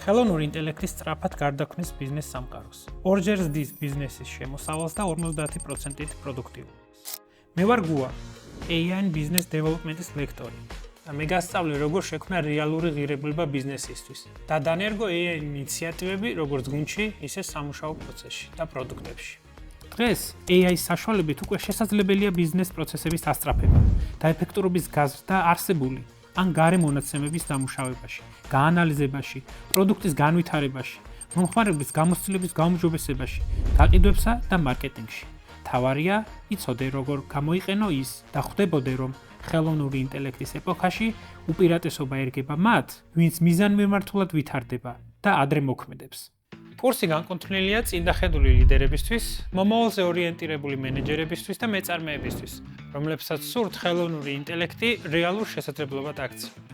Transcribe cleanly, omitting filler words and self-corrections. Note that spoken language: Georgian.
ხელოვნური ინტელექტი სწრაფად გარდაქმნის ბიზნეს სამყაროს. ორჯერ ზრდის ბიზნესის შემოსავალს და 50%-ით პროდუქტიულობას. მე ვარ გუა, AI Business Development-ის ლექტორი. და მე გასწავლე, როგორ შექმნა რეალური ღირებულება ბიზნესისთვის და დანერგო AI ინიციატივები როგორც გუნდში, ისე სამუშაო პროცესში და პროდუქტებში. დღეს AI-ის საშუალებით უკვე შესაძლებელია ბიზნეს პროცესების ასწრაფება და ეფექტურობის გაზრდა არსებული ან გარე მონაცემების დამუშავებაში, გაანალიზებაში, პროდუქტის განვითარებაში, მომხმარებლის გამოცდილების გაუმჯობესებაში, გაყიდვებსა და მარკეტინგში. თავარია, იცოდე როგორ გამოიყენო ის და ხვდებოდე რომ ხელოვნური ინტელექტის ეპოქაში უპირატესობა ერგება მათ, ვინც მიზანმიმართულად ვითარდება და ადრე მოქმედებს. კურსი განკუთვნილია წინდახედული ლიდერებისთვის, მომავალზე ორიენტირებული მენეჯერებისთვის და მეწარმეებისთვის, რომლებსაც სურთ ხელოვნური ინტელექტი რეალურ შესაძლებლობად აქცია.